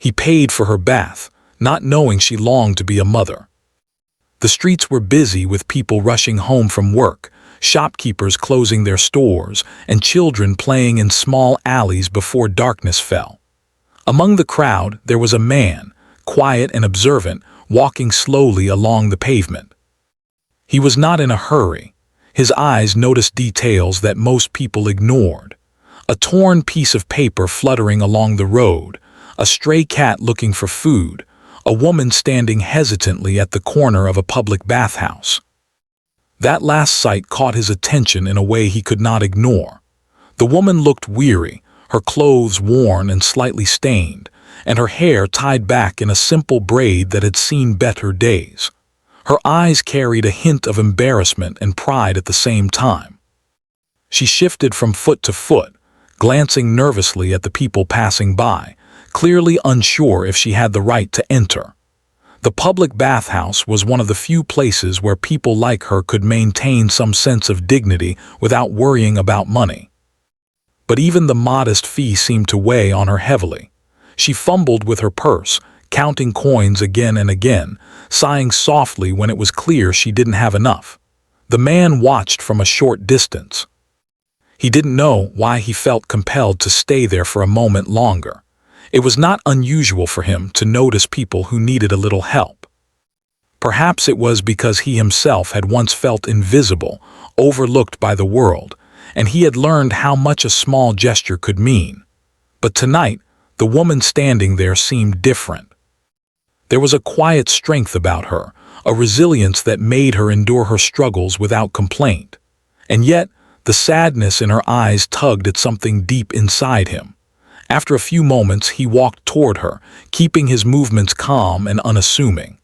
He paid for her bath, not knowing she longed to be a mother. The streets were busy with people rushing home from work, shopkeepers closing their stores, and children playing in small alleys before darkness fell. Among the crowd there was a man, quiet and observant, walking slowly along the pavement. He was not in a hurry. His eyes noticed details that most people ignored. A torn piece of paper fluttering along the road, a stray cat looking for food, a woman standing hesitantly at the corner of a public bathhouse. That last sight caught his attention in a way he could not ignore. The woman looked weary, her clothes worn and slightly stained, and her hair tied back in a simple braid that had seen better days. Her eyes carried a hint of embarrassment and pride at the same time. She shifted from foot to foot, glancing nervously at the people passing by, clearly unsure if she had the right to enter. The public bathhouse was one of the few places where people like her could maintain some sense of dignity without worrying about money. But even the modest fee seemed to weigh on her heavily. She fumbled with her purse, counting coins again and again, sighing softly when it was clear she didn't have enough. The man watched from a short distance. He didn't know why he felt compelled to stay there for a moment longer. It was not unusual for him to notice people who needed a little help. Perhaps it was because he himself had once felt invisible, overlooked by the world, and he had learned how much a small gesture could mean. But tonight, the woman standing there seemed different. There was a quiet strength about her, a resilience that made her endure her struggles without complaint. And yet, the sadness in her eyes tugged at something deep inside him. After a few moments, he walked toward her, keeping his movements calm and unassuming.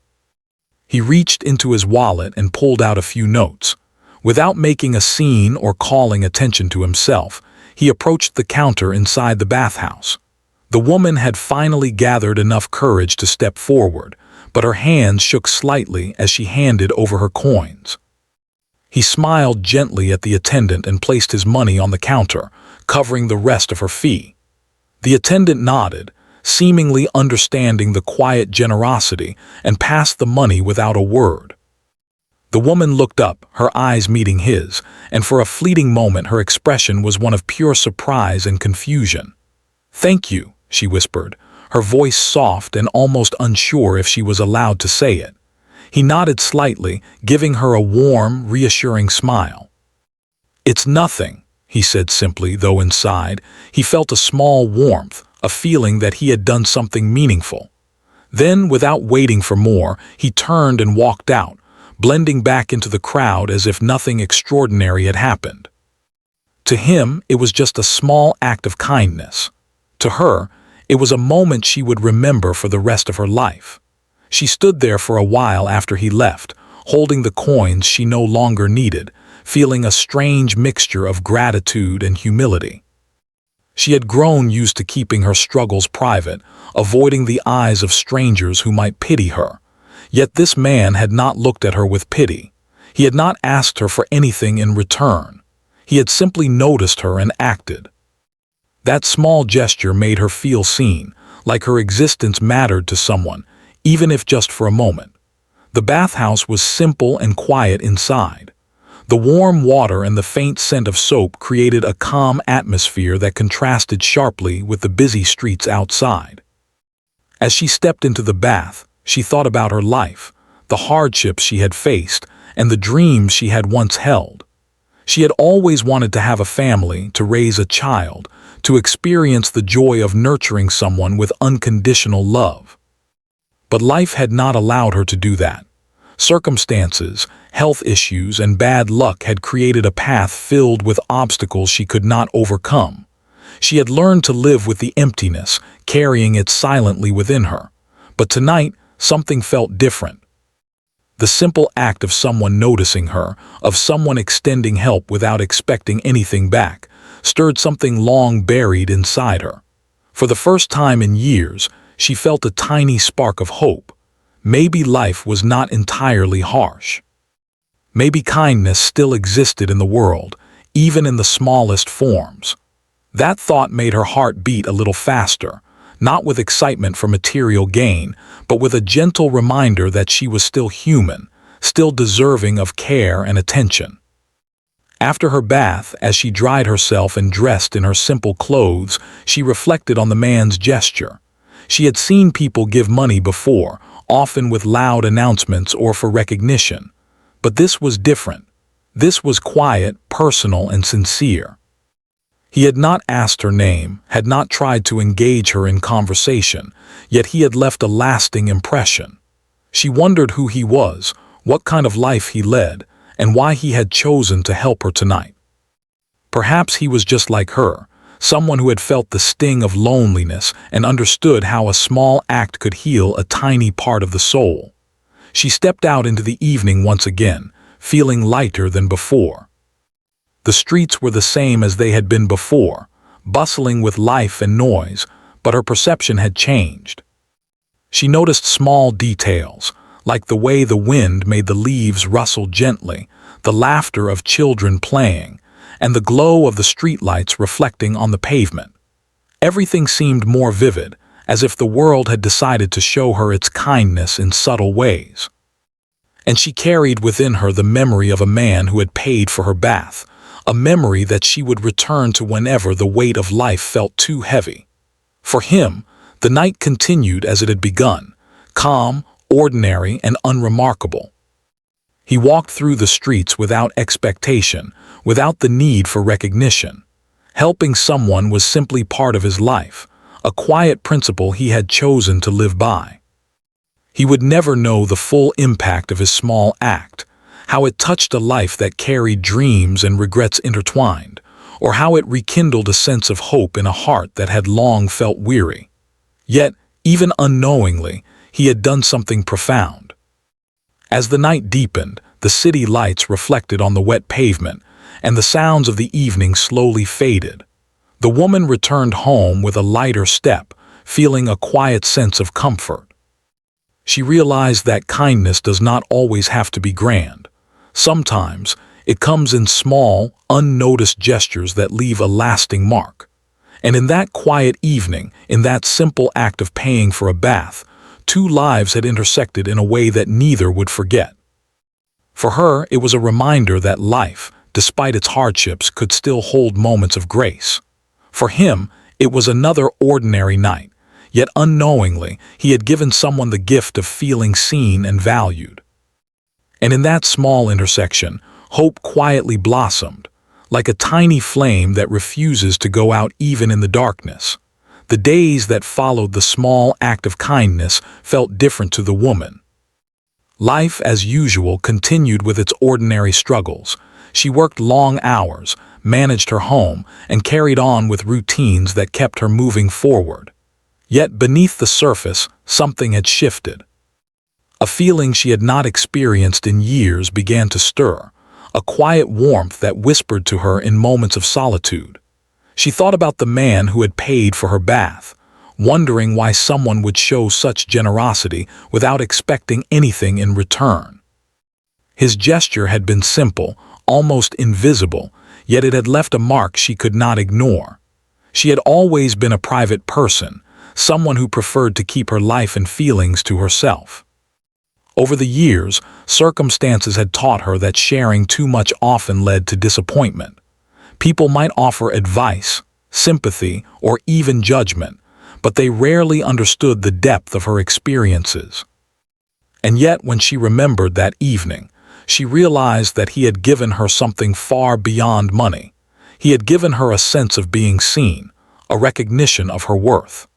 He reached into his wallet and pulled out a few notes. Without making a scene or calling attention to himself, he approached the counter inside the bathhouse. The woman had finally gathered enough courage to step forward, but her hands shook slightly as she handed over her coins. He smiled gently at the attendant and placed his money on the counter, covering the rest of her fee. The attendant nodded, seemingly understanding the quiet generosity, and passed the money without a word. The woman looked up, her eyes meeting his, and for a fleeting moment her expression was one of pure surprise and confusion. "Thank you," she whispered, her voice soft and almost unsure if she was allowed to say it. He nodded slightly, giving her a warm, reassuring smile. "It's nothing," he said simply, though inside, he felt a small warmth, a feeling that he had done something meaningful. Then, without waiting for more, he turned and walked out, blending back into the crowd as if nothing extraordinary had happened. To him, it was just a small act of kindness. To her, it was a moment she would remember for the rest of her life. She stood there for a while after he left, holding the coins she no longer needed, feeling a strange mixture of gratitude and humility. She had grown used to keeping her struggles private, avoiding the eyes of strangers who might pity her. Yet this man had not looked at her with pity. He had not asked her for anything in return. He had simply noticed her and acted. That small gesture made her feel seen, like her existence mattered to someone, even if just for a moment. The bathhouse was simple and quiet inside. The warm water and the faint scent of soap created a calm atmosphere that contrasted sharply with the busy streets outside. As she stepped into the bath, she thought about her life, the hardships she had faced, and the dreams she had once held. She had always wanted to have a family, to raise a child, to experience the joy of nurturing someone with unconditional love. But life had not allowed her to do that. Circumstances, health issues, and bad luck had created a path filled with obstacles she could not overcome. She had learned to live with the emptiness, carrying it silently within her. But tonight, something felt different. The simple act of someone noticing her, of someone extending help without expecting anything back, stirred something long buried inside her. For the first time in years, she felt a tiny spark of hope. Maybe life was not entirely harsh. Maybe kindness still existed in the world, even in the smallest forms. That thought made her heart beat a little faster, not with excitement for material gain, but with a gentle reminder that she was still human, still deserving of care and attention. After her bath, as she dried herself and dressed in her simple clothes, she reflected on the man's gesture. She had seen people give money before, often with loud announcements or for recognition. But this was different. This was quiet, personal, and sincere. He had not asked her name, had not tried to engage her in conversation, yet he had left a lasting impression. She wondered who he was, what kind of life he led, and why he had chosen to help her tonight. Perhaps he was just like her, someone who had felt the sting of loneliness and understood how a small act could heal a tiny part of the soul. She stepped out into the evening once again, feeling lighter than before. The streets were the same as they had been before, bustling with life and noise, but her perception had changed. She noticed small details, like the way the wind made the leaves rustle gently, the laughter of children playing, and the glow of the streetlights reflecting on the pavement. Everything seemed more vivid, as if the world had decided to show her its kindness in subtle ways. And she carried within her the memory of a man who had paid for her bath, a memory that she would return to whenever the weight of life felt too heavy. For him, the night continued as it had begun, calm, ordinary, and unremarkable. He walked through the streets without expectation, without the need for recognition. Helping someone was simply part of his life, a quiet principle he had chosen to live by. He would never know the full impact of his small act, how it touched a life that carried dreams and regrets intertwined, or how it rekindled a sense of hope in a heart that had long felt weary. Yet, even unknowingly, he had done something profound. As the night deepened, the city lights reflected on the wet pavement, and the sounds of the evening slowly faded. The woman returned home with a lighter step, feeling a quiet sense of comfort. She realized that kindness does not always have to be grand. Sometimes, it comes in small, unnoticed gestures that leave a lasting mark. And in that quiet evening, in that simple act of paying for a bath, two lives had intersected in a way that neither would forget. For her, it was a reminder that life, despite its hardships, could still hold moments of grace. For him, it was another ordinary night, yet unknowingly, he had given someone the gift of feeling seen and valued. And in that small intersection, hope quietly blossomed, like a tiny flame that refuses to go out even in the darkness. The days that followed the small act of kindness felt different to the woman. Life, as usual, continued with its ordinary struggles. She worked long hours, managed her home, and carried on with routines that kept her moving forward. Yet beneath the surface, something had shifted. A feeling she had not experienced in years began to stir, a quiet warmth that whispered to her in moments of solitude. She thought about the man who had paid for her bath, wondering why someone would show such generosity without expecting anything in return. His gesture had been simple, almost invisible, yet it had left a mark she could not ignore. She had always been a private person, someone who preferred to keep her life and feelings to herself. Over the years, circumstances had taught her that sharing too much often led to disappointment. People might offer advice, sympathy, or even judgment, but they rarely understood the depth of her experiences. And yet, when she remembered that evening, she realized that he had given her something far beyond money. He had given her a sense of being seen, a recognition of her worth.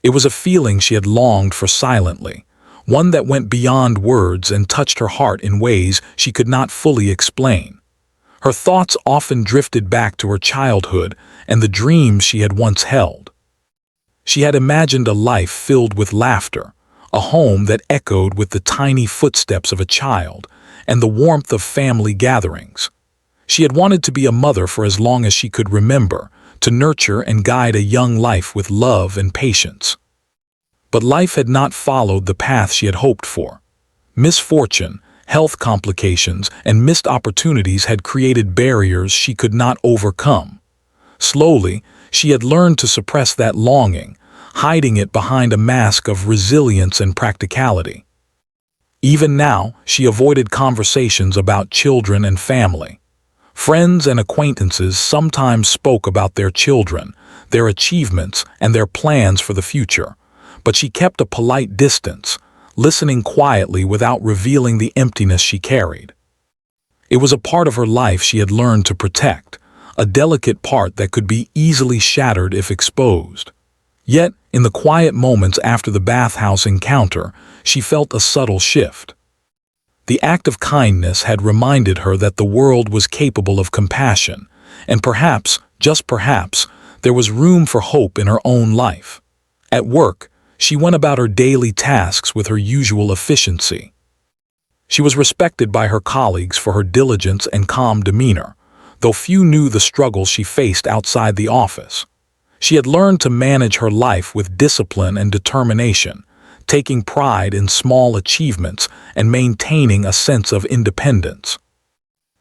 It was a feeling she had longed for silently, one that went beyond words and touched her heart in ways she could not fully explain. Her thoughts often drifted back to her childhood and the dreams she had once held. She had imagined a life filled with laughter, a home that echoed with the tiny footsteps of a child and the warmth of family gatherings. She had wanted to be a mother for as long as she could remember, to nurture and guide a young life with love and patience. But life had not followed the path she had hoped for. Misfortune, health complications, and missed opportunities had created barriers she could not overcome. Slowly, she had learned to suppress that longing, hiding it behind a mask of resilience and practicality. Even now, she avoided conversations about children and family. Friends and acquaintances sometimes spoke about their children, their achievements, and their plans for the future, but she kept a polite distance, listening quietly without revealing the emptiness she carried. It was a part of her life she had learned to protect, a delicate part that could be easily shattered if exposed. Yet, in the quiet moments after the bathhouse encounter, she felt a subtle shift. The act of kindness had reminded her that the world was capable of compassion, and perhaps, just perhaps, there was room for hope in her own life. At work, she went about her daily tasks with her usual efficiency. She was respected by her colleagues for her diligence and calm demeanor, though few knew the struggles she faced outside the office. She had learned to manage her life with discipline and determination, taking pride in small achievements and maintaining a sense of independence.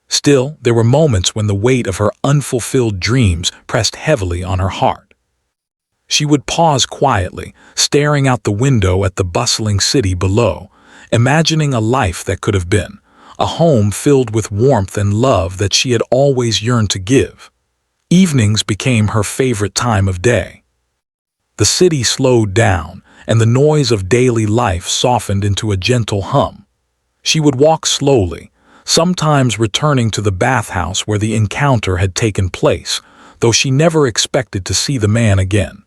Still, there were moments when the weight of her unfulfilled dreams pressed heavily on her heart. She would pause quietly, staring out the window at the bustling city below, imagining a life that could have been, a home filled with warmth and love that she had always yearned to give. Evenings became her favorite time of day. The city slowed down, and the noise of daily life softened into a gentle hum. She would walk slowly, sometimes returning to the bathhouse where the encounter had taken place, though she never expected to see the man again.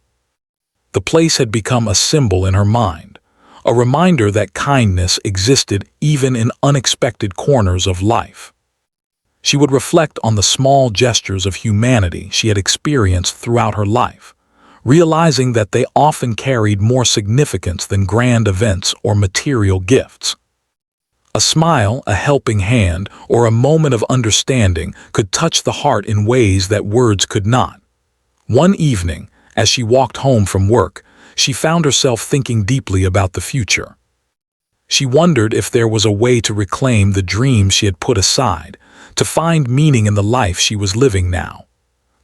The place had become a symbol in her mind, a reminder that kindness existed even in unexpected corners of life. She would reflect on the small gestures of humanity she had experienced throughout her life, realizing that they often carried more significance than grand events or material gifts. A smile, a helping hand, or a moment of understanding could touch the heart in ways that words could not. One evening, as she walked home from work, she found herself thinking deeply about the future. She wondered if there was a way to reclaim the dreams she had put aside, to find meaning in the life she was living now.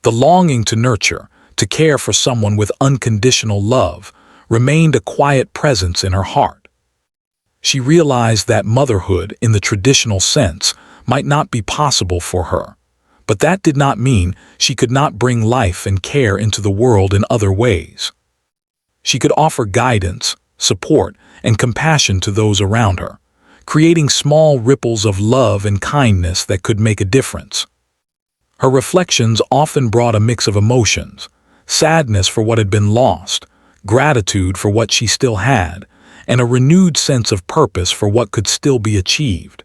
The longing to nurture, to care for someone with unconditional love, remained a quiet presence in her heart. She realized that motherhood, in the traditional sense, might not be possible for her, but that did not mean she could not bring life and care into the world in other ways. She could offer guidance, support, and compassion to those around her, creating small ripples of love and kindness that could make a difference. Her reflections often brought a mix of emotions: sadness for what had been lost, gratitude for what she still had, and a renewed sense of purpose for what could still be achieved.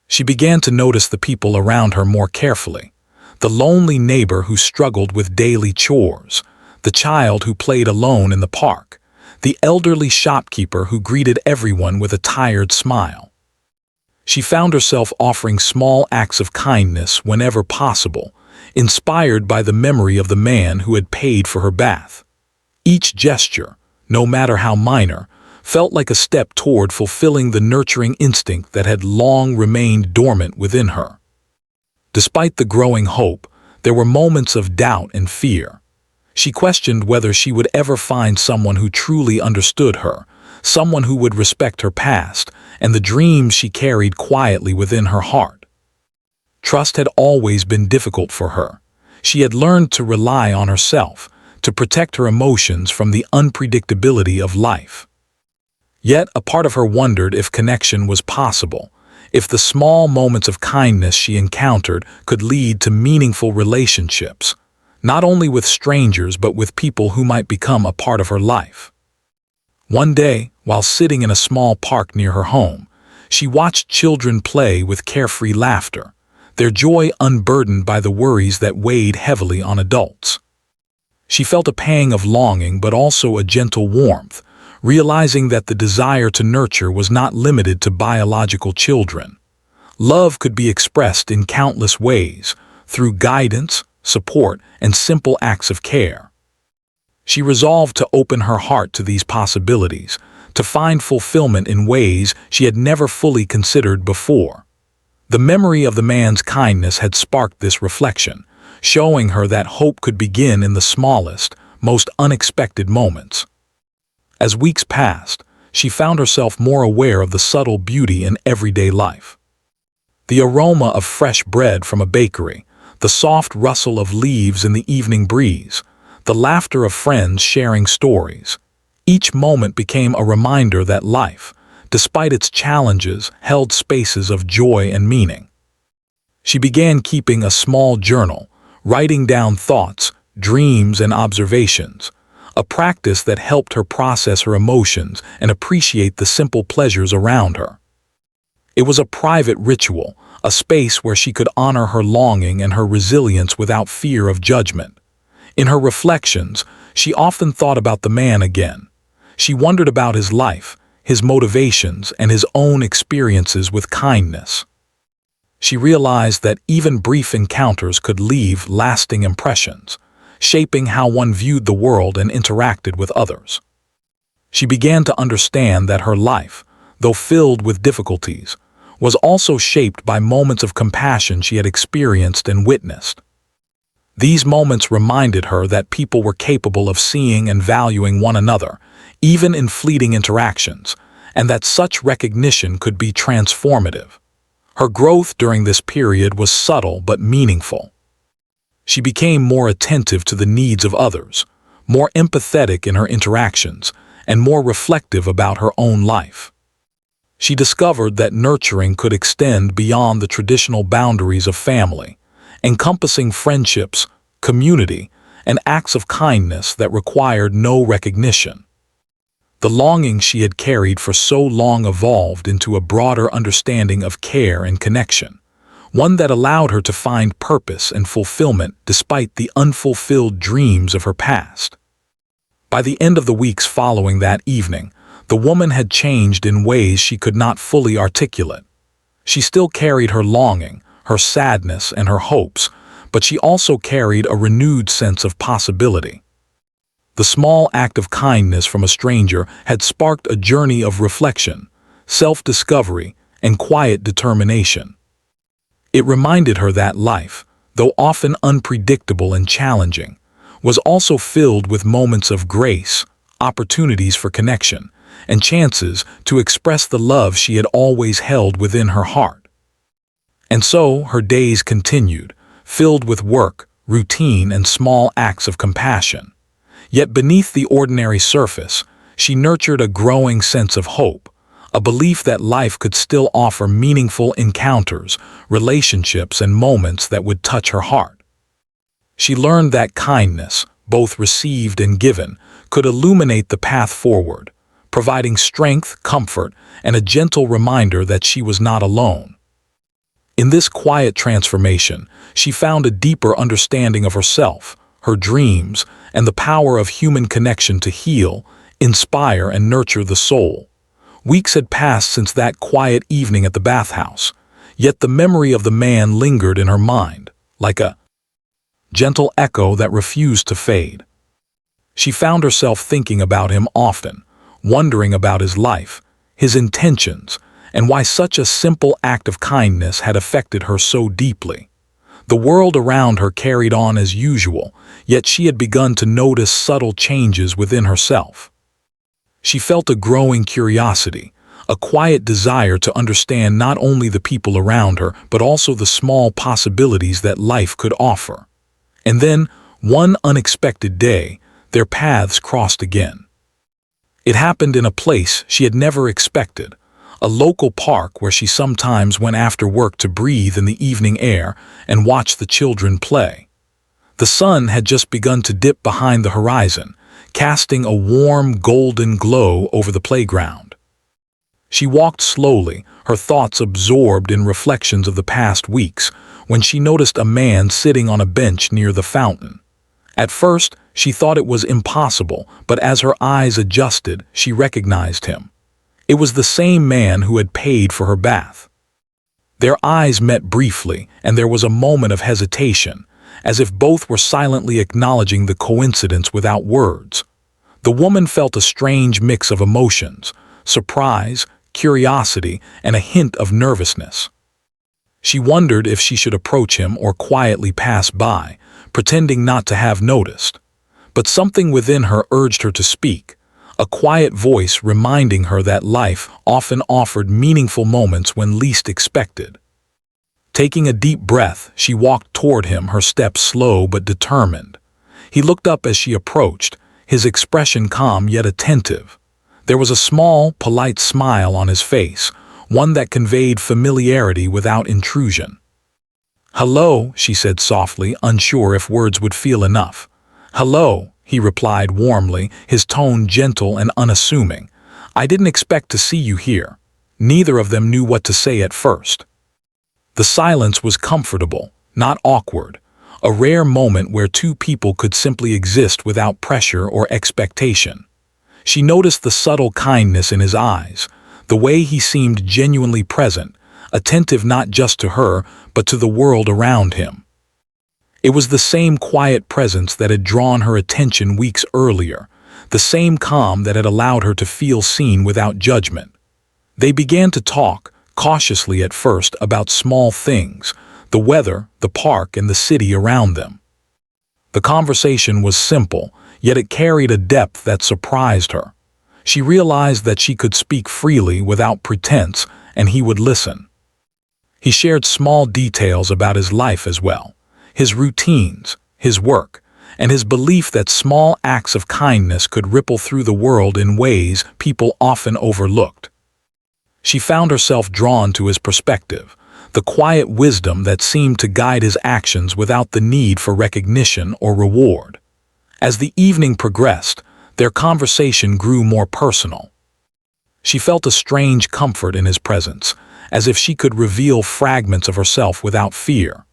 She began to notice the people around her more carefully: the lonely neighbor who struggled with daily chores, the child who played alone in the park, the elderly shopkeeper who greeted everyone with a tired smile. She found herself offering small acts of kindness whenever possible, inspired by the memory of the man who had paid for her bath. Each gesture, no matter how minor, felt like a step toward fulfilling the nurturing instinct that had long remained dormant within her. Despite the growing hope, there were moments of doubt and fear. She questioned whether she would ever find someone who truly understood her, someone who would respect her past and the dreams she carried quietly within her heart. Trust had always been difficult for her. She had learned to rely on herself, to protect her emotions from the unpredictability of life. Yet a part of her wondered if connection was possible, if the small moments of kindness she encountered could lead to meaningful relationships, not only with strangers but with people who might become a part of her life. One day, while sitting in a small park near her home, she watched children play with carefree laughter, their joy unburdened by the worries that weighed heavily on adults. She felt a pang of longing but also a gentle warmth, realizing that the desire to nurture was not limited to biological children. Love could be expressed in countless ways, through guidance, support, and simple acts of care. She resolved to open her heart to these possibilities, to find fulfillment in ways she had never fully considered before. The memory of the man's kindness had sparked this reflection, showing her that hope could begin in the smallest, most unexpected moments. As weeks passed, she found herself more aware of the subtle beauty in everyday life. The aroma of fresh bread from a bakery, the soft rustle of leaves in the evening breeze, the laughter of friends sharing stories. Each moment became a reminder that life, despite its challenges, held spaces of joy and meaning. She began keeping a small journal, writing down thoughts, dreams, and observations, a practice that helped her process her emotions and appreciate the simple pleasures around her. It was a private ritual, a space where she could honor her longing and her resilience without fear of judgment. In her reflections, she often thought about the man again. She wondered about his life, his motivations, and his own experiences with kindness. She realized that even brief encounters could leave lasting impressions, shaping how one viewed the world and interacted with others. She began to understand that her life, though filled with difficulties, was also shaped by moments of compassion she had experienced and witnessed. These moments reminded her that people were capable of seeing and valuing one another, even in fleeting interactions, and that such recognition could be transformative. Her growth during this period was subtle but meaningful. She became more attentive to the needs of others, more empathetic in her interactions, and more reflective about her own life. She discovered that nurturing could extend beyond the traditional boundaries of family, encompassing friendships, community, and acts of kindness that required no recognition. The longing she had carried for so long evolved into a broader understanding of care and connection, one that allowed her to find purpose and fulfillment despite the unfulfilled dreams of her past. By the end of the weeks following that evening, the woman had changed in ways she could not fully articulate. She still carried her longing, her sadness, and her hopes, but she also carried a renewed sense of possibility. The small act of kindness from a stranger had sparked a journey of reflection, self-discovery, and quiet determination. It reminded her that life, though often unpredictable and challenging, was also filled with moments of grace, opportunities for connection, and chances to express the love she had always held within her heart. And so her days continued, filled with work, routine, and small acts of compassion. Yet beneath the ordinary surface, she nurtured a growing sense of hope, a belief that life could still offer meaningful encounters, relationships, and moments that would touch her heart. She learned that kindness, both received and given, could illuminate the path forward, providing strength, comfort, and a gentle reminder that she was not alone. In this quiet transformation, she found a deeper understanding of herself, her dreams, and the power of human connection to heal, inspire, and nurture the soul. Weeks had passed since that quiet evening at the bathhouse, yet the memory of the man lingered in her mind, like a gentle echo that refused to fade. She found herself thinking about him often, wondering about his life, his intentions, and why such a simple act of kindness had affected her so deeply. The world around her carried on as usual, yet she had begun to notice subtle changes within herself. She felt a growing curiosity, a quiet desire to understand not only the people around her, but also the small possibilities that life could offer. And then, one unexpected day, their paths crossed again. It happened in a place she had never expected, a local park where she sometimes went after work to breathe in the evening air and watch the children play. The sun had just begun to dip behind the horizon, casting a warm golden glow over the playground. She walked slowly, her thoughts absorbed in reflections of the past weeks, when she noticed a man sitting on a bench near the fountain. At first, she thought it was impossible, but as her eyes adjusted, she recognized him. It was the same man who had paid for her bath. Their eyes met briefly, and there was a moment of hesitation, as if both were silently acknowledging the coincidence without words. The woman felt a strange mix of emotions, surprise, curiosity, and a hint of nervousness. She wondered if she should approach him or quietly pass by, pretending not to have noticed. But something within her urged her to speak, a quiet voice reminding her that life often offered meaningful moments when least expected. Taking a deep breath, she walked toward him, her steps slow but determined. He looked up as she approached, his expression calm yet attentive. There was a small, polite smile on his face, one that conveyed familiarity without intrusion. "Hello," she said softly, unsure if words would feel enough. "Hello," he replied warmly, his tone gentle and unassuming. "I didn't expect to see you here." Neither of them knew what to say at first. The silence was comfortable, not awkward, a rare moment where two people could simply exist without pressure or expectation. She noticed the subtle kindness in his eyes, the way he seemed genuinely present, attentive not just to her, but to the world around him. It was the same quiet presence that had drawn her attention weeks earlier, the same calm that had allowed her to feel seen without judgment. They began to talk, cautiously at first, about small things, the weather, the park, and the city around them. The conversation was simple, yet it carried a depth that surprised her. She realized that she could speak freely without pretense, and he would listen. He shared small details about his life as well, his routines, his work, and his belief that small acts of kindness could ripple through the world in ways people often overlooked. She found herself drawn to his perspective, the quiet wisdom that seemed to guide his actions without the need for recognition or reward. As the evening progressed, their conversation grew more personal. She felt a strange comfort in his presence, as if she could reveal fragments of herself without fear.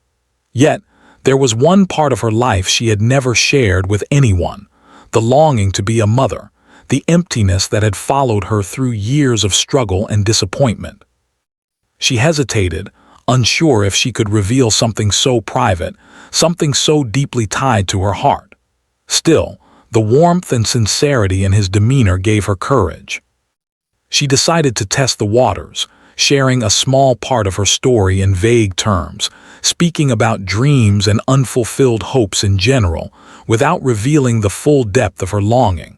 Yet, there was one part of her life she had never shared with anyone, the longing to be a mother, the emptiness that had followed her through years of struggle and disappointment. She hesitated, unsure if she could reveal something so private, something so deeply tied to her heart. Still, the warmth and sincerity in his demeanor gave her courage. She decided to test the waters, sharing a small part of her story in vague terms, speaking about dreams and unfulfilled hopes in general, without revealing the full depth of her longing.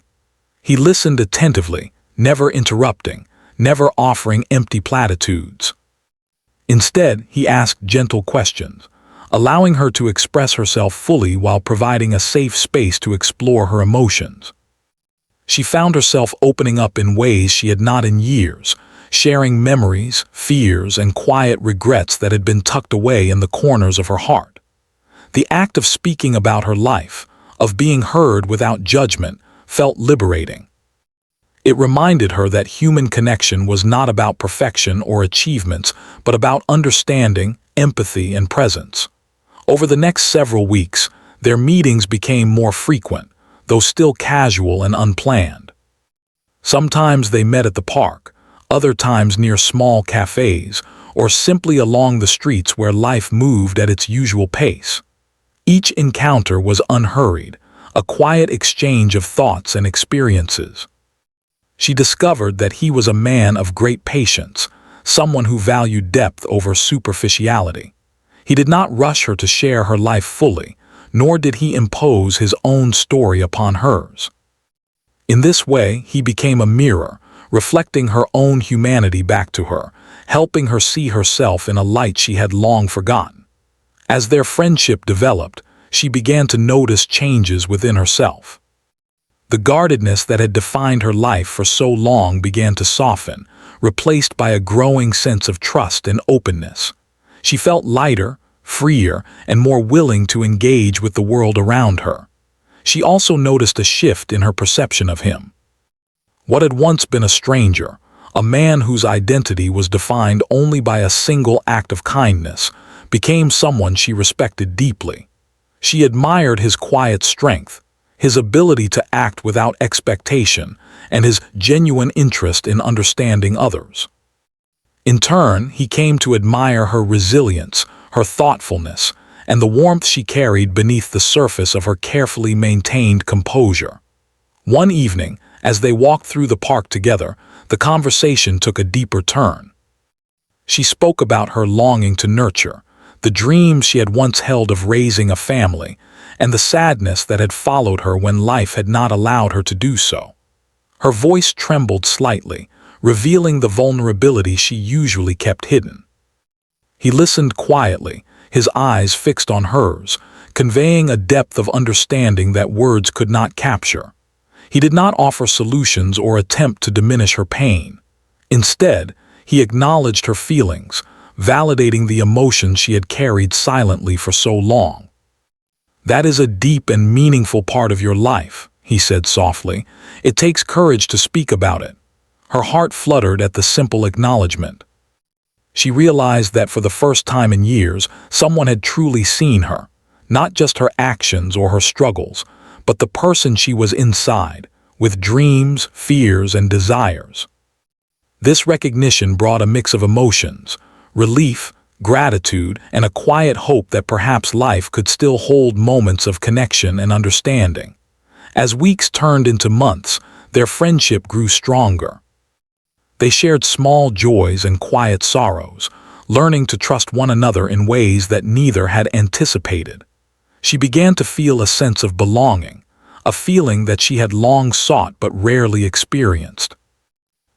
He listened attentively, never interrupting, never offering empty platitudes. Instead, he asked gentle questions, allowing her to express herself fully while providing a safe space to explore her emotions. She found herself opening up in ways she had not in years, sharing memories, fears, and quiet regrets that had been tucked away in the corners of her heart. The act of speaking about her life, of being heard without judgment, felt liberating. It reminded her that human connection was not about perfection or achievements, but about understanding, empathy, and presence. Over the next several weeks, their meetings became more frequent, though still casual and unplanned. Sometimes they met at the park, other times near small cafes, or simply along the streets where life moved at its usual pace. Each encounter was unhurried, a quiet exchange of thoughts and experiences. She discovered that he was a man of great patience, someone who valued depth over superficiality. He did not rush her to share her life fully, nor did he impose his own story upon hers. In this way, he became a mirror, reflecting her own humanity back to her, helping her see herself in a light she had long forgotten. As their friendship developed, she began to notice changes within herself. The guardedness that had defined her life for so long began to soften, replaced by a growing sense of trust and openness. She felt lighter, freer, and more willing to engage with the world around her. She also noticed a shift in her perception of him. What had once been a stranger, a man whose identity was defined only by a single act of kindness, became someone she respected deeply. She admired his quiet strength, his ability to act without expectation, and his genuine interest in understanding others. In turn, he came to admire her resilience, her thoughtfulness, and the warmth she carried beneath the surface of her carefully maintained composure. One evening, as they walked through the park together, the conversation took a deeper turn. She spoke about her longing to nurture, the dreams she had once held of raising a family, and the sadness that had followed her when life had not allowed her to do so. Her voice trembled slightly, revealing the vulnerability she usually kept hidden. He listened quietly, his eyes fixed on hers, conveying a depth of understanding that words could not capture. He did not offer solutions or attempt to diminish her pain. Instead, he acknowledged her feelings, validating the emotions she had carried silently for so long. "That is a deep and meaningful part of your life," he said softly. "It takes courage to speak about it." Her heart fluttered at the simple acknowledgement. She realized that for the first time in years, someone had truly seen her, not just her actions or her struggles, but the person she was inside, with dreams, fears, and desires. This recognition brought a mix of emotions: relief, gratitude, and a quiet hope that perhaps life could still hold moments of connection and understanding. As weeks turned into months, their friendship grew stronger. They shared small joys and quiet sorrows, learning to trust one another in ways that neither had anticipated. She began to feel a sense of belonging, a feeling that she had long sought but rarely experienced.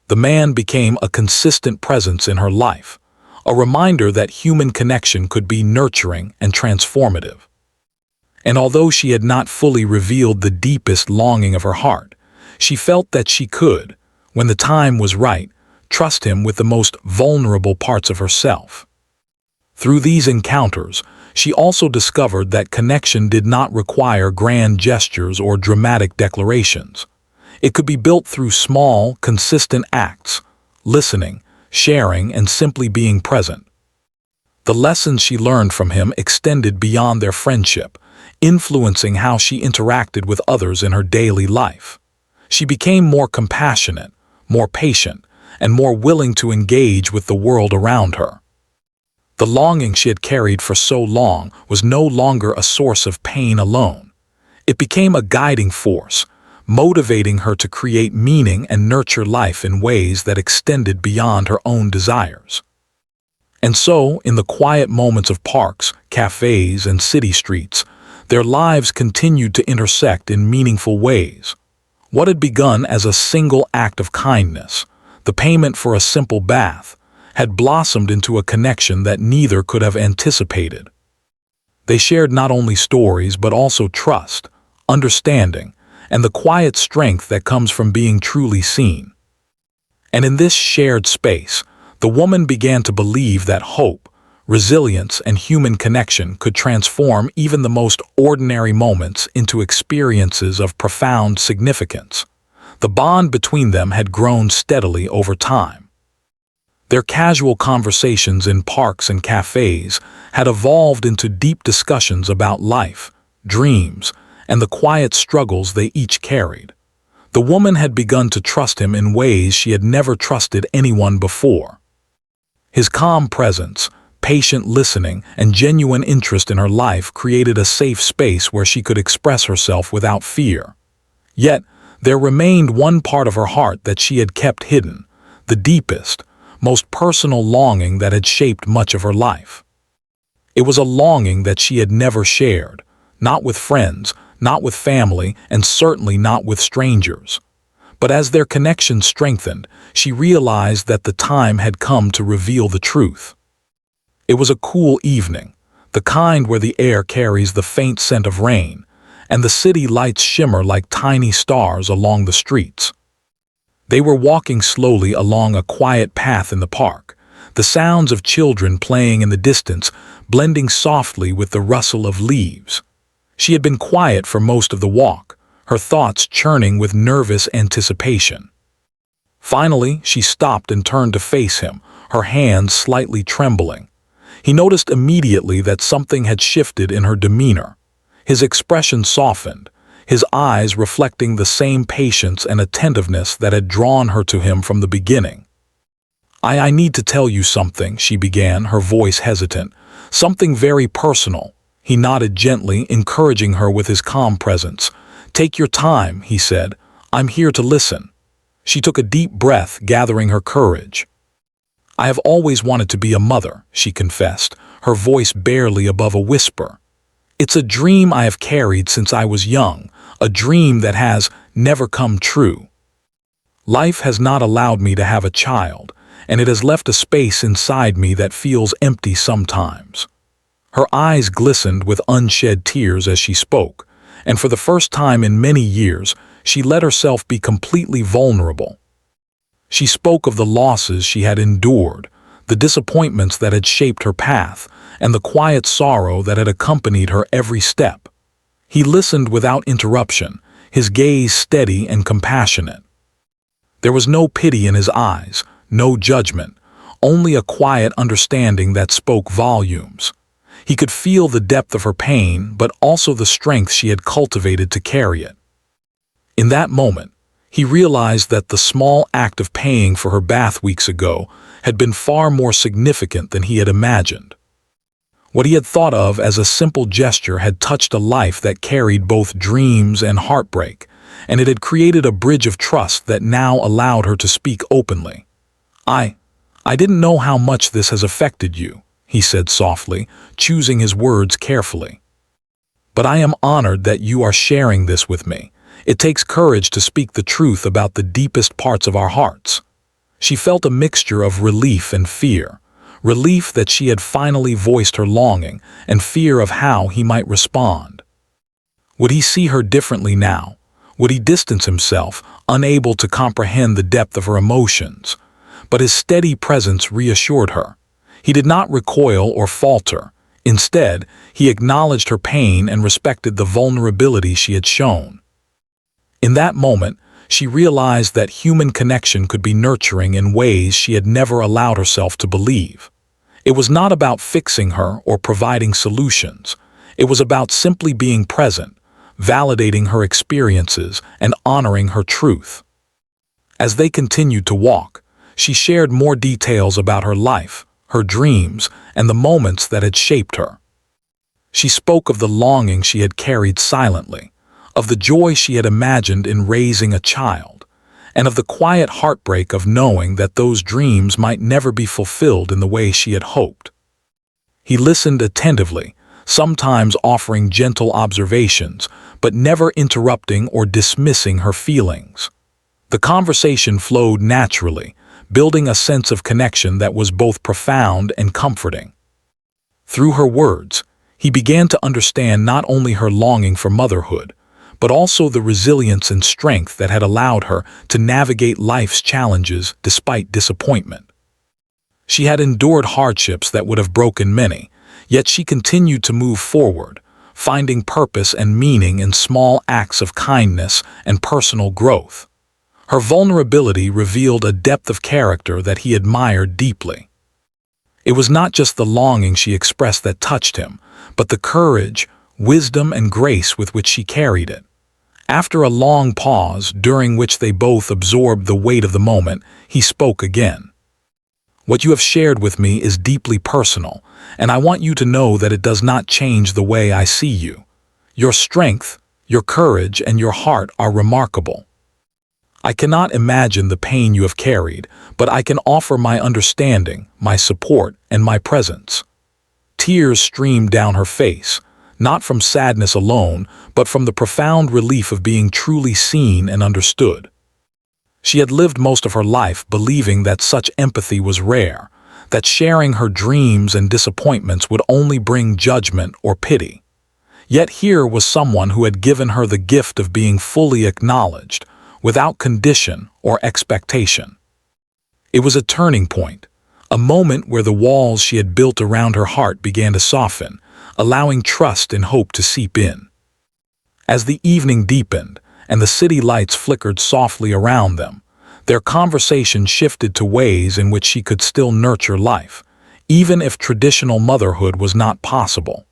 The man became a consistent presence in her life, a reminder that human connection could be nurturing and transformative. And although she had not fully revealed the deepest longing of her heart, she felt that she could, when the time was right, trust him with the most vulnerable parts of herself. Through these encounters, she also discovered that connection did not require grand gestures or dramatic declarations. It could be built through small, consistent acts: listening, sharing, and simply being present. The lessons she learned from him extended beyond their friendship, influencing how she interacted with others in her daily life. She became more compassionate, more patient, and more willing to engage with the world around her. The longing she had carried for so long was no longer a source of pain alone. It became a guiding force, motivating her to create meaning and nurture life in ways that extended beyond her own desires. And so, in the quiet moments of parks, cafes, and city streets, their lives continued to intersect in meaningful ways. What had begun as a single act of kindness, the payment for a simple bath, had blossomed into a connection that neither could have anticipated. They shared not only stories but also trust, understanding, and the quiet strength that comes from being truly seen. And in this shared space, the woman began to believe that hope, resilience, and human connection could transform even the most ordinary moments into experiences of profound significance. The bond between them had grown steadily over time. Their casual conversations in parks and cafes had evolved into deep discussions about life, dreams, and the quiet struggles they each carried. The woman had begun to trust him in ways she had never trusted anyone before. His calm presence, patient listening, and genuine interest in her life created a safe space where she could express herself without fear. Yet, there remained one part of her heart that she had kept hidden, the deepest, most personal longing that had shaped much of her life. It was a longing that she had never shared, not with friends, not with family, and certainly not with strangers. But as their connection strengthened, she realized that the time had come to reveal the truth. It was a cool evening, the kind where the air carries the faint scent of rain, and the city lights shimmer like tiny stars along the streets. They were walking slowly along a quiet path in the park, the sounds of children playing in the distance blending softly with the rustle of leaves. She had been quiet for most of the walk, her thoughts churning with nervous anticipation. Finally, she stopped and turned to face him, her hands slightly trembling. He noticed immediately that something had shifted in her demeanor. His expression softened, his eyes reflecting the same patience and attentiveness that had drawn her to him from the beginning. I need to tell you something," she began, her voice hesitant. "Something very personal." He nodded gently, encouraging her with his calm presence. "Take your time," he said. "I'm here to listen." She took a deep breath, gathering her courage. "I have always wanted to be a mother," she confessed, her voice barely above a whisper. "It's a dream I have carried since I was young, a dream that has never come true. Life has not allowed me to have a child, and it has left a space inside me that feels empty sometimes." Her eyes glistened with unshed tears as she spoke, and for the first time in many years, she let herself be completely vulnerable. She spoke of the losses she had endured, the disappointments that had shaped her path, and the quiet sorrow that had accompanied her every step. He listened without interruption, his gaze steady and compassionate. There was no pity in his eyes, no judgment, only a quiet understanding that spoke volumes. He could feel the depth of her pain, but also the strength she had cultivated to carry it. In that moment, he realized that the small act of paying for her bath weeks ago had been far more significant than he had imagined. What he had thought of as a simple gesture had touched a life that carried both dreams and heartbreak, and it had created a bridge of trust that now allowed her to speak openly. I didn't know how much this has affected you," he said softly, choosing his words carefully. "But I am honored that you are sharing this with me. It takes courage to speak the truth about the deepest parts of our hearts." She felt a mixture of relief and fear. Relief that she had finally voiced her longing, and fear of how he might respond. Would he see her differently now? Would he distance himself, unable to comprehend the depth of her emotions? But his steady presence reassured her. He did not recoil or falter. Instead, he acknowledged her pain and respected the vulnerability she had shown. In that moment, she realized that human connection could be nurturing in ways she had never allowed herself to believe. It was not about fixing her or providing solutions. It was about simply being present, validating her experiences, and honoring her truth. As they continued to walk, she shared more details about her life, her dreams, and the moments that had shaped her. She spoke of the longing she had carried silently, of the joy she had imagined in raising a child, and of the quiet heartbreak of knowing that those dreams might never be fulfilled in the way she had hoped. He listened attentively, sometimes offering gentle observations, but never interrupting or dismissing her feelings. The conversation flowed naturally, building a sense of connection that was both profound and comforting. Through her words, he began to understand not only her longing for motherhood, but also the resilience and strength that had allowed her to navigate life's challenges despite disappointment. She had endured hardships that would have broken many, yet she continued to move forward, finding purpose and meaning in small acts of kindness and personal growth. Her vulnerability revealed a depth of character that he admired deeply. It was not just the longing she expressed that touched him, but the courage, wisdom, and grace with which she carried it. After a long pause, during which they both absorbed the weight of the moment, he spoke again. "What you have shared with me is deeply personal, and I want you to know that it does not change the way I see you. Your strength, your courage, and your heart are remarkable. I cannot imagine the pain you have carried, but I can offer my understanding, my support, and my presence." Tears streamed down her face, not from sadness alone, but from the profound relief of being truly seen and understood. She had lived most of her life believing that such empathy was rare, that sharing her dreams and disappointments would only bring judgment or pity. Yet here was someone who had given her the gift of being fully acknowledged, without condition or expectation. It was a turning point, a moment where the walls she had built around her heart began to soften, allowing trust and hope to seep in. As the evening deepened and the city lights flickered softly around them, their conversation shifted to ways in which she could still nurture life, even if traditional motherhood was not possible.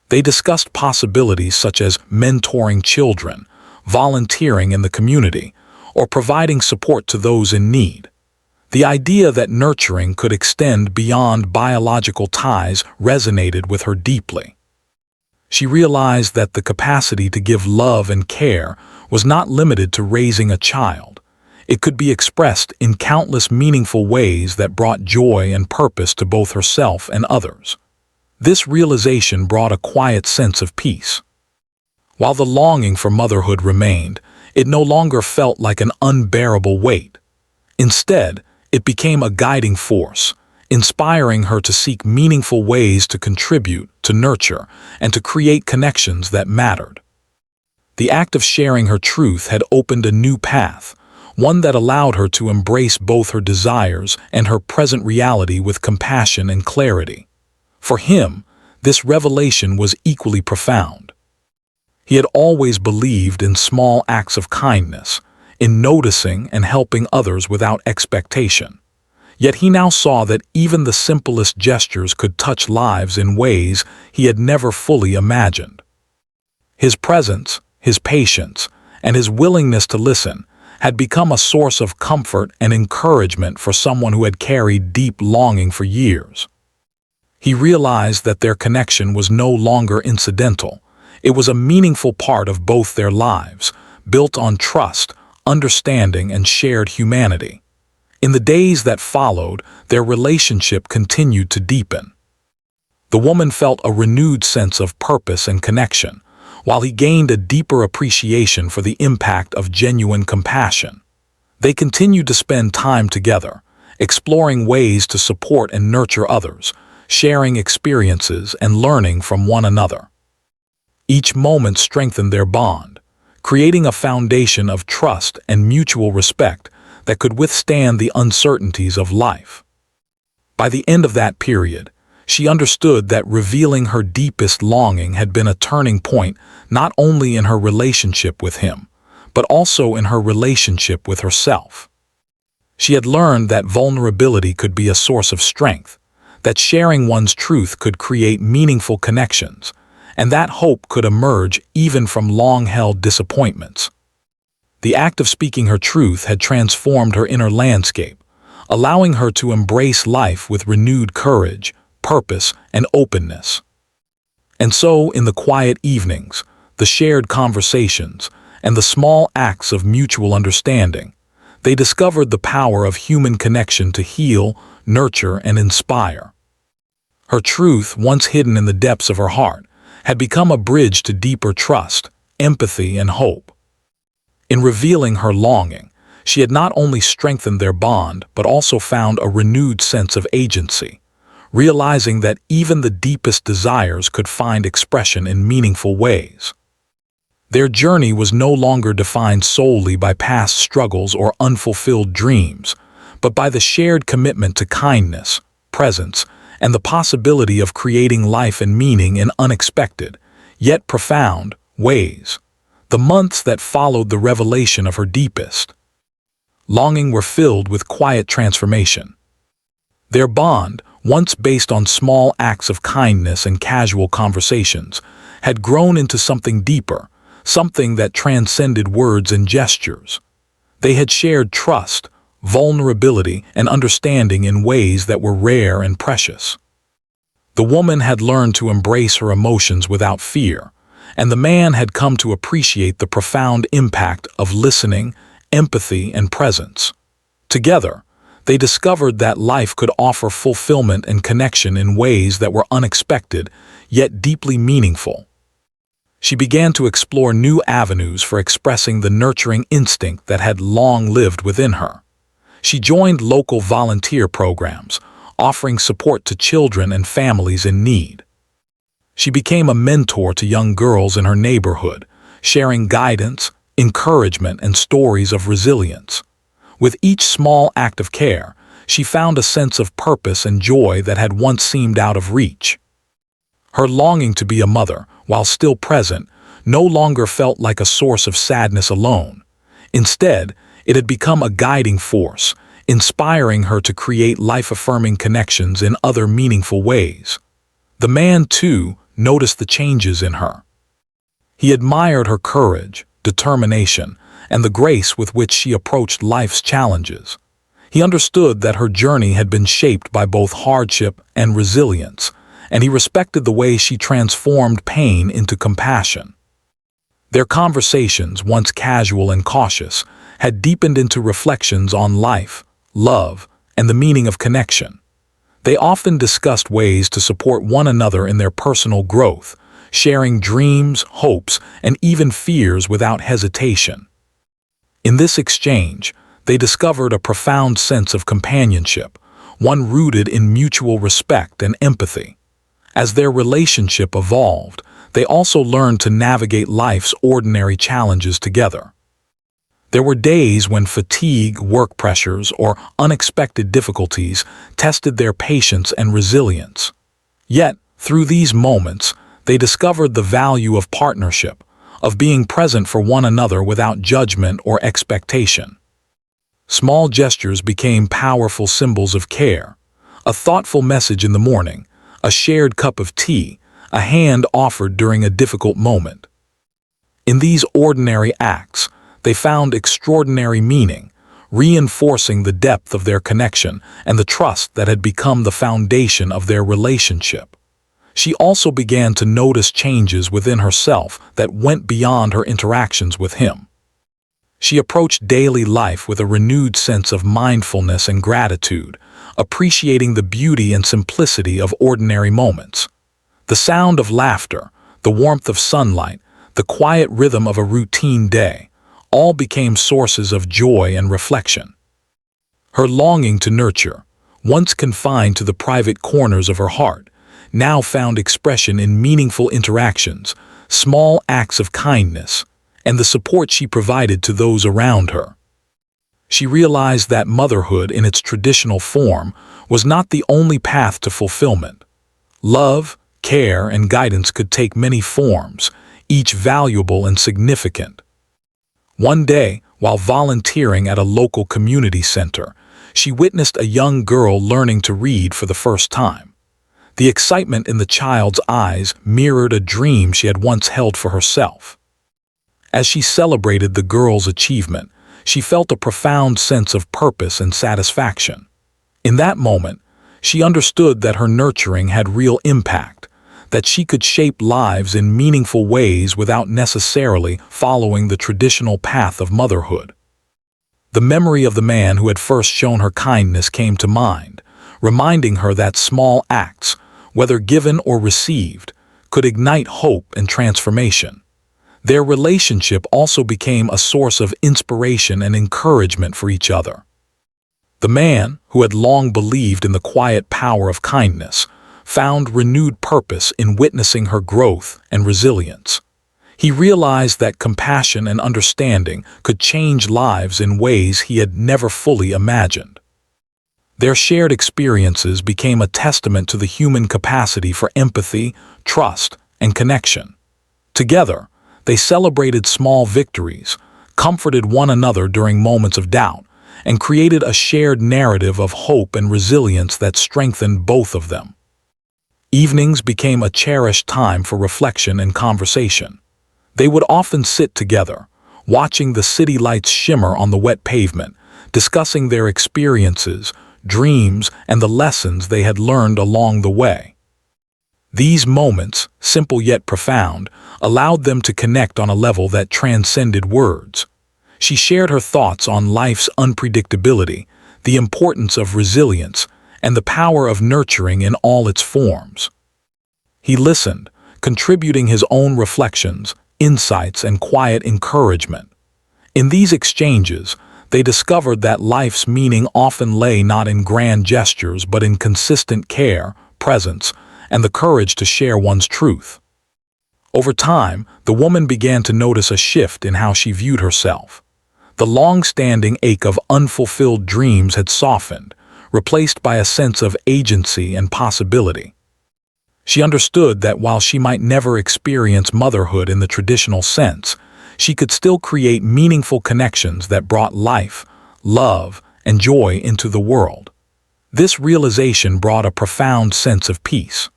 They discussed possibilities such as mentoring children, volunteering in the community, or providing support to those in need. The idea that nurturing could extend beyond biological ties resonated with her deeply. She realized that the capacity to give love and care was not limited to raising a child. It could be expressed in countless meaningful ways that brought joy and purpose to both herself and others. This realization brought a quiet sense of peace. While the longing for motherhood remained, it no longer felt like an unbearable weight. Instead, it became a guiding force, inspiring her to seek meaningful ways to contribute, to nurture, and to create connections that mattered. The act of sharing her truth had opened a new path, one that allowed her to embrace both her desires and her present reality with compassion and clarity. For him, this revelation was equally profound. He had always believed in small acts of kindness, in noticing and helping others without expectation. Yet he now saw that even the simplest gestures could touch lives in ways he had never fully imagined. His presence, his patience, and his willingness to listen had become a source of comfort and encouragement for someone who had carried deep longing for years. He realized that their connection was no longer incidental. It was a meaningful part of both their lives, built on trust, understanding, and shared humanity. In the days that followed, their relationship continued to deepen. The woman felt a renewed sense of purpose and connection, while he gained a deeper appreciation for the impact of genuine compassion. They continued to spend time together, exploring ways to support and nurture others, sharing experiences and learning from one another. Each moment strengthened their bond, creating a foundation of trust and mutual respect that could withstand the uncertainties of life. By the end of that period, she understood that revealing her deepest longing had been a turning point not only in her relationship with him, but also in her relationship with herself. She had learned that vulnerability could be a source of strength, that sharing one's truth could create meaningful connections, and that hope could emerge even from long-held disappointments. The act of speaking her truth had transformed her inner landscape, allowing her to embrace life with renewed courage, purpose, and openness. And so, in the quiet evenings, the shared conversations, and the small acts of mutual understanding, they discovered the power of human connection to heal, nurture, and inspire. Her truth, once hidden in the depths of her heart, had become a bridge to deeper trust, empathy, and hope. In revealing her longing, she had not only strengthened their bond but also found a renewed sense of agency, realizing that even the deepest desires could find expression in meaningful ways. Their journey was no longer defined solely by past struggles or unfulfilled dreams, but by the shared commitment to kindness, presence, and the possibility of creating life and meaning in unexpected, yet profound, ways. The months that followed the revelation of her deepest longing were filled with quiet transformation. Their bond, once based on small acts of kindness and casual conversations, had grown into something deeper, something that transcended words and gestures. They had shared trust, vulnerability, and understanding in ways that were rare and precious. The woman had learned to embrace her emotions without fear, and the man had come to appreciate the profound impact of listening, empathy, and presence. Together, they discovered that life could offer fulfillment and connection in ways that were unexpected, yet deeply meaningful. She began to explore new avenues for expressing the nurturing instinct that had long lived within her. She joined local volunteer programs, offering support to children and families in need. She became a mentor to young girls in her neighborhood, sharing guidance, encouragement, and stories of resilience. With each small act of care, she found a sense of purpose and joy that had once seemed out of reach. Her longing to be a mother, while still present, no longer felt like a source of sadness alone. Instead, it had become a guiding force, inspiring her to create life-affirming connections in other meaningful ways. The man, too, noticed the changes in her. He admired her courage, determination, and the grace with which she approached life's challenges. He understood that her journey had been shaped by both hardship and resilience, and he respected the way she transformed pain into compassion. Their conversations, once casual and cautious, had deepened into reflections on life, love, and the meaning of connection. They often discussed ways to support one another in their personal growth, sharing dreams, hopes, and even fears without hesitation. In this exchange, they discovered a profound sense of companionship, one rooted in mutual respect and empathy. As their relationship evolved, they also learned to navigate life's ordinary challenges together. There were days when fatigue, work pressures, or unexpected difficulties tested their patience and resilience. Yet, through these moments, they discovered the value of partnership, of being present for one another without judgment or expectation. Small gestures became powerful symbols of care. A thoughtful message in the morning, a shared cup of tea, a hand offered during a difficult moment. In these ordinary acts, they found extraordinary meaning, reinforcing the depth of their connection and the trust that had become the foundation of their relationship. She also began to notice changes within herself that went beyond her interactions with him. She approached daily life with a renewed sense of mindfulness and gratitude, appreciating the beauty and simplicity of ordinary moments. The sound of laughter, the warmth of sunlight, the quiet rhythm of a routine day, all became sources of joy and reflection. Her longing to nurture, once confined to the private corners of her heart, now found expression in meaningful interactions, small acts of kindness, and the support she provided to those around her. She realized that motherhood in its traditional form was not the only path to fulfillment. Love, care, and guidance could take many forms, each valuable and significant. One day, while volunteering at a local community center, she witnessed a young girl learning to read for the first time. The excitement in the child's eyes mirrored a dream she had once held for herself. As she celebrated the girl's achievement, she felt a profound sense of purpose and satisfaction. In that moment, she understood that her nurturing had real impact, that she could shape lives in meaningful ways without necessarily following the traditional path of motherhood. The memory of the man who had first shown her kindness came to mind, reminding her that small acts, whether given or received, could ignite hope and transformation. Their relationship also became a source of inspiration and encouragement for each other. The man, who had long believed in the quiet power of kindness, found renewed purpose in witnessing her growth and resilience. He realized that compassion and understanding could change lives in ways he had never fully imagined. Their shared experiences became a testament to the human capacity for empathy, trust, and connection. Together, they celebrated small victories, comforted one another during moments of doubt, and created a shared narrative of hope and resilience that strengthened both of them. Evenings became a cherished time for reflection and conversation. They would often sit together, watching the city lights shimmer on the wet pavement, discussing their experiences, dreams, and the lessons they had learned along the way. These moments, simple yet profound, allowed them to connect on a level that transcended words. She shared her thoughts on life's unpredictability, the importance of resilience, and the power of nurturing in all its forms. He listened, contributing his own reflections, insights, and quiet encouragement. In these exchanges, they discovered that life's meaning often lay not in grand gestures but in consistent care, presence, and the courage to share one's truth. Over time, the woman began to notice a shift in how she viewed herself. The long-standing ache of unfulfilled dreams had softened, replaced by a sense of agency and possibility. She understood that while she might never experience motherhood in the traditional sense, she could still create meaningful connections that brought life, love, and joy into the world. This realization brought a profound sense of peace.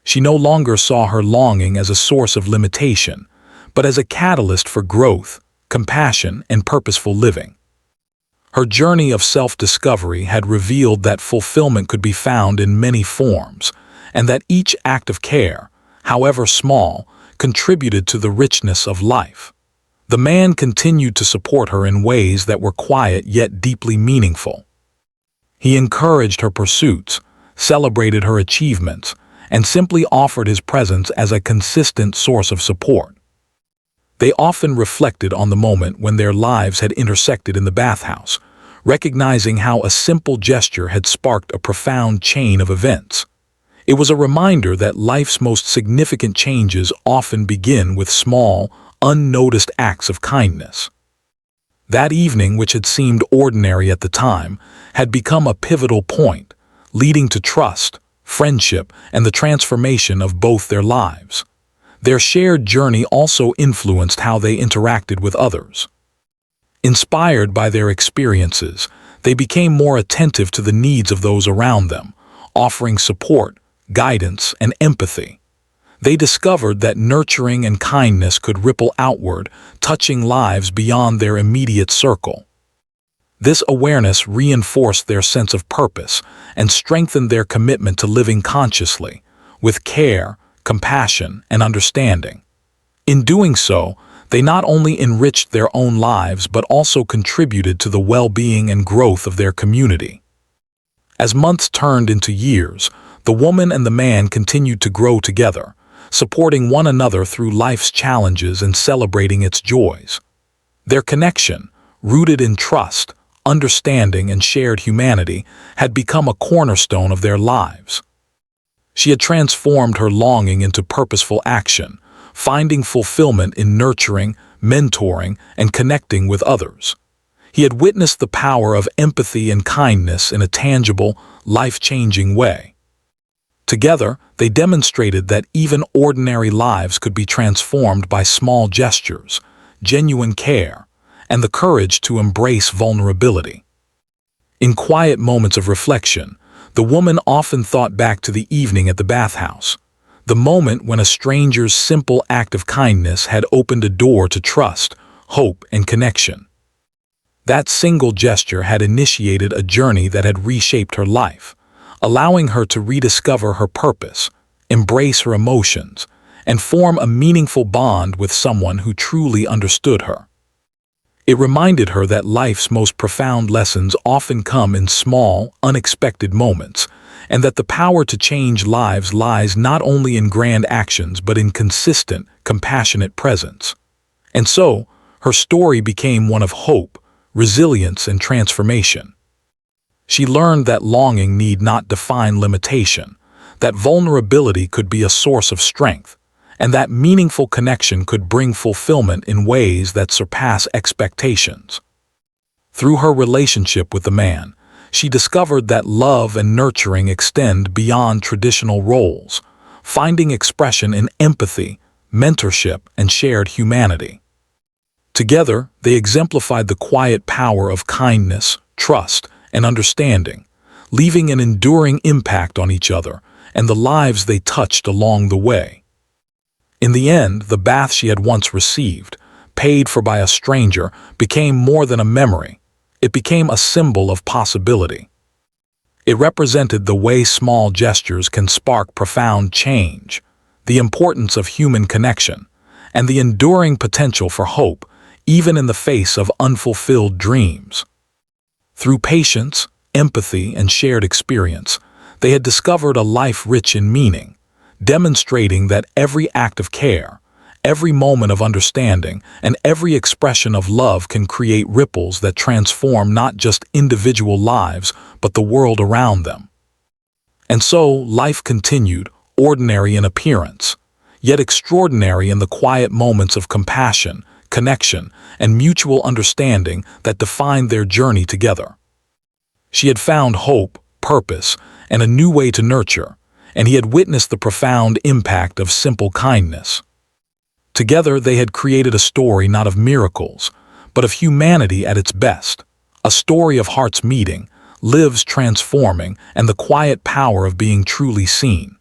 She no longer saw her longing as a source of limitation, but as a catalyst for growth, compassion, and purposeful living. Her journey of self-discovery had revealed that fulfillment could be found in many forms, and that each act of care, however small, contributed to the richness of life. The man continued to support her in ways that were quiet yet deeply meaningful. He encouraged her pursuits, celebrated her achievements, and simply offered his presence as a consistent source of support. They often reflected on the moment when their lives had intersected in the bathhouse, recognizing how a simple gesture had sparked a profound chain of events. It was a reminder that life's most significant changes often begin with small, unnoticed acts of kindness. That evening, which had seemed ordinary at the time, had become a pivotal point, leading to trust, friendship, and the transformation of both their lives. Their shared journey also influenced how they interacted with others. Inspired by their experiences, they became more attentive to the needs of those around them, offering support, guidance, and empathy. They discovered that nurturing and kindness could ripple outward, touching lives beyond their immediate circle. This awareness reinforced their sense of purpose and strengthened their commitment to living consciously, with care, compassion, and understanding. In doing so, they not only enriched their own lives but also contributed to the well-being and growth of their community. As months turned into years, the woman and the man continued to grow together, supporting one another through life's challenges and celebrating its joys. Their connection, rooted in trust, understanding, and shared humanity, had become a cornerstone of their lives. She had transformed her longing into purposeful action, finding fulfillment in nurturing, mentoring, and connecting with others. He had witnessed the power of empathy and kindness in a tangible, life-changing way. Together, they demonstrated that even ordinary lives could be transformed by small gestures, genuine care, and the courage to embrace vulnerability. In quiet moments of reflection, the woman often thought back to the evening at the bathhouse, the moment when a stranger's simple act of kindness had opened a door to trust, hope, and connection. That single gesture had initiated a journey that had reshaped her life, allowing her to rediscover her purpose, embrace her emotions, and form a meaningful bond with someone who truly understood her. It reminded her that life's most profound lessons often come in small, unexpected moments, and that the power to change lives lies not only in grand actions but in consistent, compassionate presence. And so, her story became one of hope, resilience, and transformation. She learned that longing need not define limitation, that vulnerability could be a source of strength, and that meaningful connection could bring fulfillment in ways that surpass expectations. Through her relationship with the man, she discovered that love and nurturing extend beyond traditional roles, finding expression in empathy, mentorship, and shared humanity. Together, they exemplified the quiet power of kindness, trust, and understanding, leaving an enduring impact on each other and the lives they touched along the way. In the end, the bath she had once received, paid for by a stranger, became more than a memory. It became a symbol of possibility. It represented the way small gestures can spark profound change, the importance of human connection, and the enduring potential for hope, even in the face of unfulfilled dreams. Through patience, empathy, and shared experience, they had discovered a life rich in meaning, demonstrating that every act of care, every moment of understanding, and every expression of love can create ripples that transform not just individual lives, but the world around them. And so, life continued, ordinary in appearance, yet extraordinary in the quiet moments of compassion, connection, and mutual understanding that defined their journey together. She had found hope, purpose, and a new way to nurture, and he had witnessed the profound impact of simple kindness. Together, they had created a story not of miracles, but of humanity at its best, a story of hearts meeting, lives transforming, and the quiet power of being truly seen.